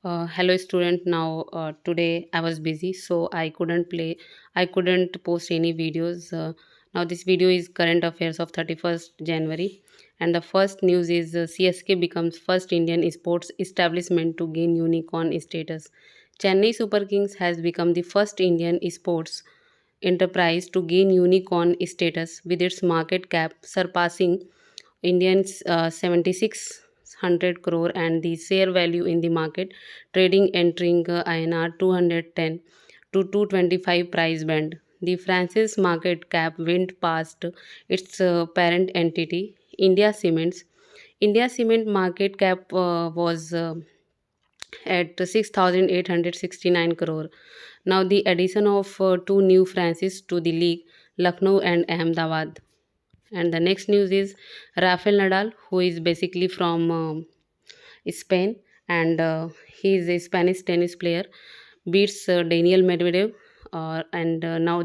Hello student. Now today I was busy, so I couldn't play. I couldn't post any videos. Now this video is current affairs of 31st January, and the first news is CSK becomes first Indian sports establishment to gain unicorn status. Chennai Super Kings has become the first Indian sports enterprise to gain unicorn status with its market cap surpassing Indians 7600 crore and the share value in the market trading entering INR 210 to 225 price band. The franchise market cap went past its parent entity India Cements. India Cement market cap was at 6,869 crore. Now the addition of two new franchises to the league, Lucknow and Ahmedabad. And the next news is Rafael Nadal, who is basically from Spain, and he is a Spanish tennis player, beats Daniel Medvedev. And now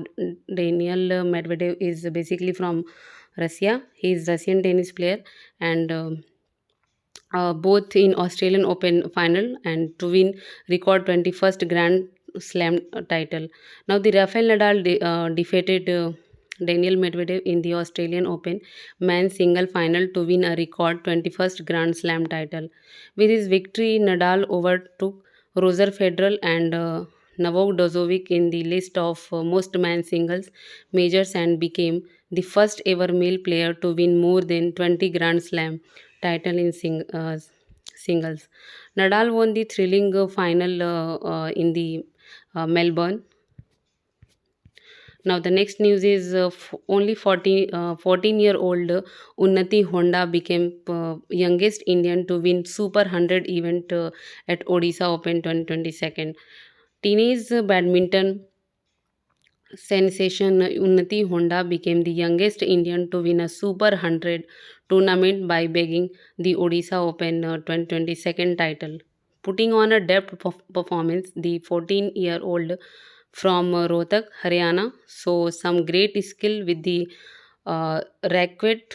Daniel Medvedev is basically from Russia. He is Russian tennis player, and both in Australian Open final and to win record 21st Grand Slam title. Now the Rafael Nadal defeated Daniel Medvedev in the Australian Open men's single final to win a record 21st Grand Slam title. With his victory, Nadal overtook Roger Federer and Novak Djokovic in the list of most men's singles majors and became the first ever male player to win more than 20 Grand Slam title in singles. Nadal won the thrilling final in the Melbourne. Now the next news is only 14-year-old Unnati Honda became youngest Indian to win Super 100 event at Odisha Open 2022. Teenage badminton sensation Unnati Honda became the youngest Indian to win a Super 100 tournament by bagging the Odisha Open 2022 title. Putting on a depth performance, the 14-year-old from Rohtak, Haryana, so some great skill with the racket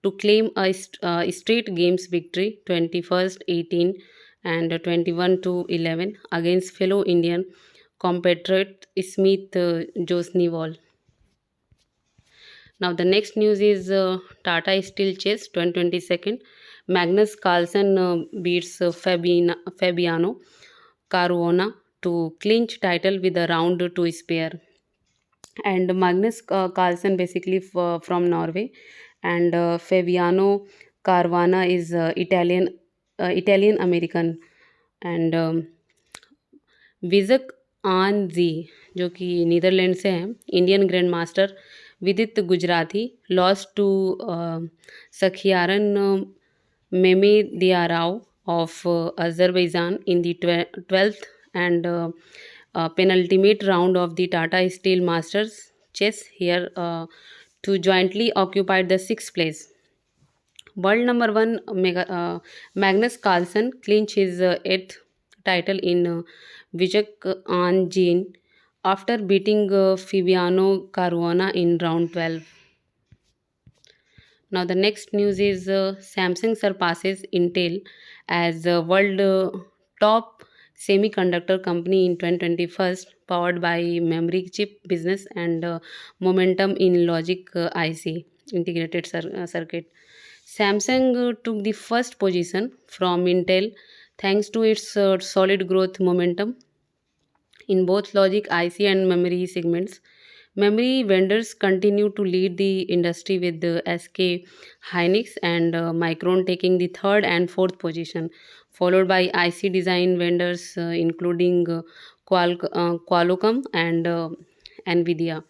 to claim a straight games victory 21st 18 and 21 to 11 against fellow Indian compatriot Smith Josniwal. Now the next news is Tata Steel Chess 2022. Magnus Carlsen beats Fabiano Caruana to clinch title with a round to spare. And Magnus Carlsen basically from Norway, and Fabiano Caruana is Italian American, and Wijk आन जी जो कि Netherlands से हैं Indian grand master Vidit Gujrathi loses to Shakhriyar Mamedyarov of Azerbaijan in the 12th and penultimate round of the Tata Steel Masters chess here to jointly occupy the sixth place. World number one Magnus Carlsen clinched his eighth title in Vijay Anjin after beating Fabiano Caruana in round 12. Now the next news is Samsung surpasses Intel as world top semiconductor company in 2021, powered by memory chip business and momentum in logic IC integrated circuit. Samsung took the first position from Intel thanks to its solid growth momentum in both logic IC and memory segments. Memory vendors continue to lead the industry with the SK Hynix and Micron taking the third and fourth position, followed by IC design vendors including Qualcomm and Nvidia.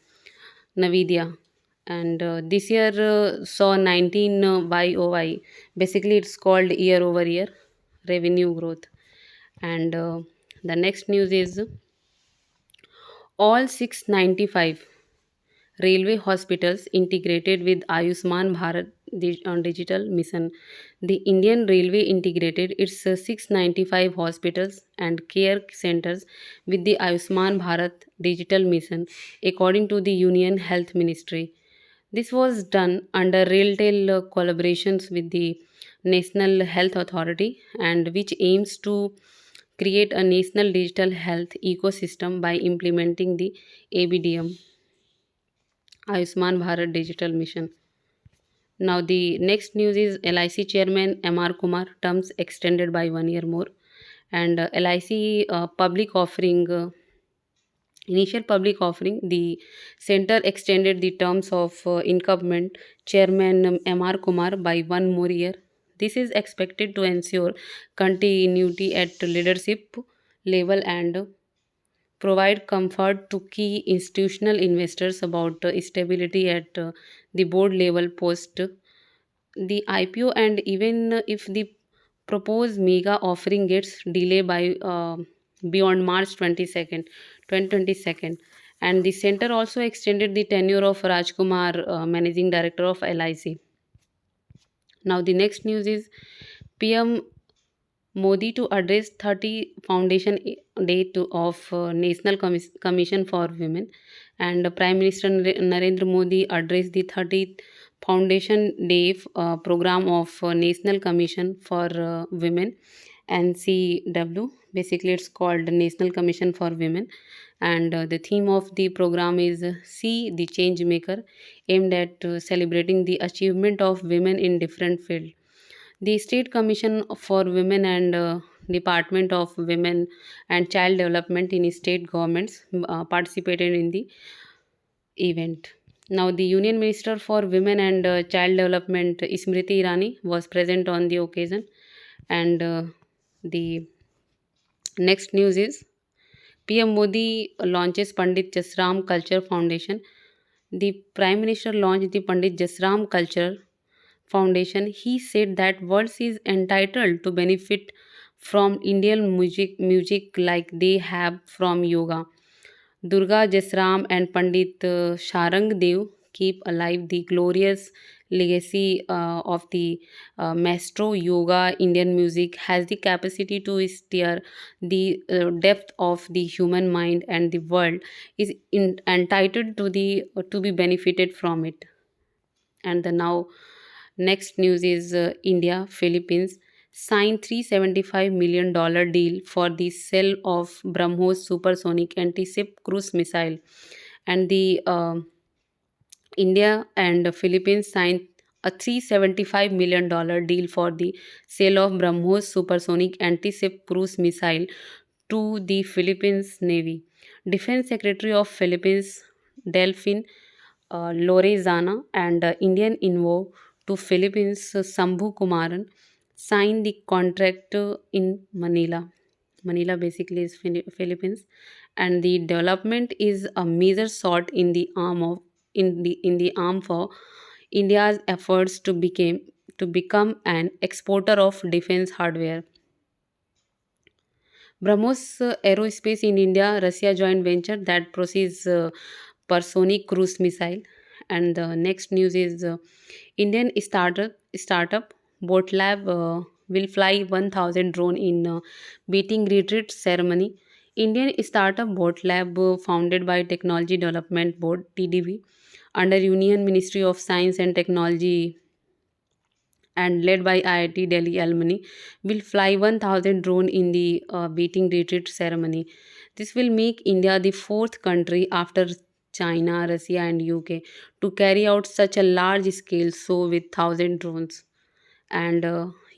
And this year saw 19 YOY. Basically, it's called year over year revenue growth. And the next news is all 695 railway hospitals integrated with Ayushman Bharat digital mission. The Indian Railway integrated its 695 hospitals and care centers with the Ayushman Bharat digital mission, according to the Union Health Ministry. This was done under Railtel collaborations with the National Health Authority and which aims to create a national digital health ecosystem by implementing the ABDM, Ayushman Bharat Digital Mission. Now, the next news is LIC chairman MR Kumar terms extended by 1 year more, and LIC public offering. Initial public offering, the center extended the terms of incumbent chairman MR Kumar by 1 more year. This is expected to ensure continuity at leadership level and provide comfort to key institutional investors about stability at the board level post the IPO. And even if the proposed mega offering gets delayed by beyond March 2022, and the center also extended the tenure of Rajkumar, managing director of LIC. Now the next news is PM Modi to address 30 Foundation Day of National Commission for Women, and Prime Minister Narendra Modi addressed the 30th Foundation Day program of National Commission for Women, NCW. Basically, it's called National Commission for Women, and the theme of the program is See the Change Maker, aimed at celebrating the achievement of women in different fields. The State Commission for Women and Department of Women and Child Development in state governments participated in the event. Now, the Union Minister for Women and Child Development, Smriti Irani, was present on the occasion. And the next news is PM Modi launches Pandit Jasram Culture Foundation. The Prime Minister launched the Pandit Jasram Culture Foundation. He said that world is entitled to benefit from Indian music like they have from yoga. Durga Jasram and Pandit Sharang Dev keep alive the glorious legacy of the maestro yoga. Indian music has the capacity to stir the depth of the human mind, and the world is entitled to the to be benefited from it. And the now next news is India Philippines signed $375 million deal for the sale of BrahMos supersonic anti-ship cruise missile. And the India and Philippines signed a $375 million deal for the sale of BrahMos supersonic anti-ship cruise missile to the Philippines Navy. Defense Secretary of Philippines Delphine Lorenzana and Indian envoy to Philippines Sambhu Kumaran signed the contract in Manila. Manila basically is Philippines, and the development is a major shot in the arm in the arm for India's efforts to become an exporter of defense hardware. BrahMos Aerospace in India, Russia joint venture that proceeds Personic cruise missile. And the next news is Indian startup Boatlab will fly 1,000 drone in beating retreat ceremony. Indian startup Boatlab, founded by Technology Development Board (TDB) under Union Ministry of Science and Technology and led by IIT Delhi alumni, will fly 1,000 drone in the beating retreat ceremony. This will make India the fourth country after China, Russia, and UK to carry out such a large scale show with 1,000 drones. And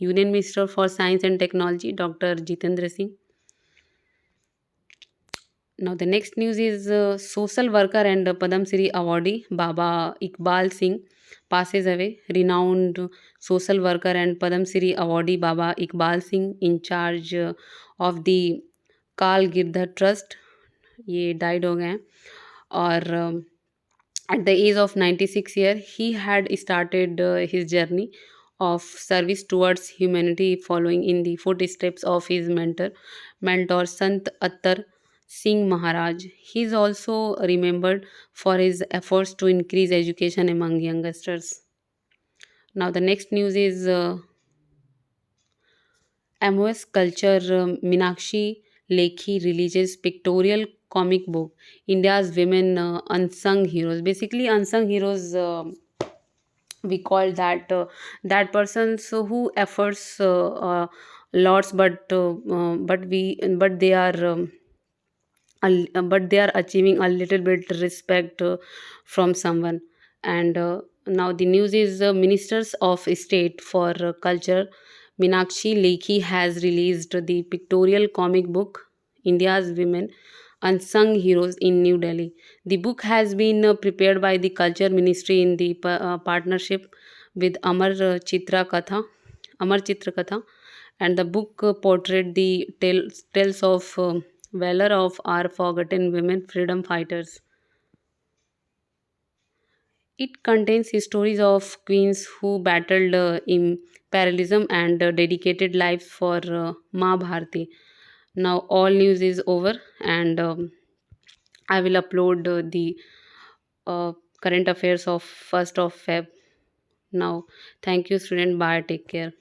Union Minister for Science and Technology, Dr. Jitendra Singh. Now, the next news is social worker and Padam Shri awardee Baba Iqbal Singh passes away. Renowned social worker and Padam Shri awardee Baba Iqbal Singh, in charge of the Kaal Girdhar Trust, ये died हो गए हैं. और at the age of 96 year, he had started his journey of service towards humanity, following in the footsteps of his mentor Sant Attar Singh Maharaj. He is also remembered for his efforts to increase education among youngsters. Now, the next news is MOS Culture Minakshi Lekhi releases pictorial comic book, India's Women Unsung Heroes. Basically, unsung heroes, we call that that persons who efforts lots, but they are but they are achieving a little bit respect from someone. And now the news is ministers of state for culture Meenakshi Lekhi has released the pictorial comic book India's Women Unsung Heroes in New Delhi. The book has been prepared by the culture ministry in the partnership with Amar Chitra Katha, and the book portrayed the tales of valor of our forgotten women freedom fighters. It contains stories of queens who battled imperialism and dedicated lives for Ma Bharati. Now all news is over, and I will upload the uh, current affairs of 1st of Feb now. Thank you, student. Bye. Take care.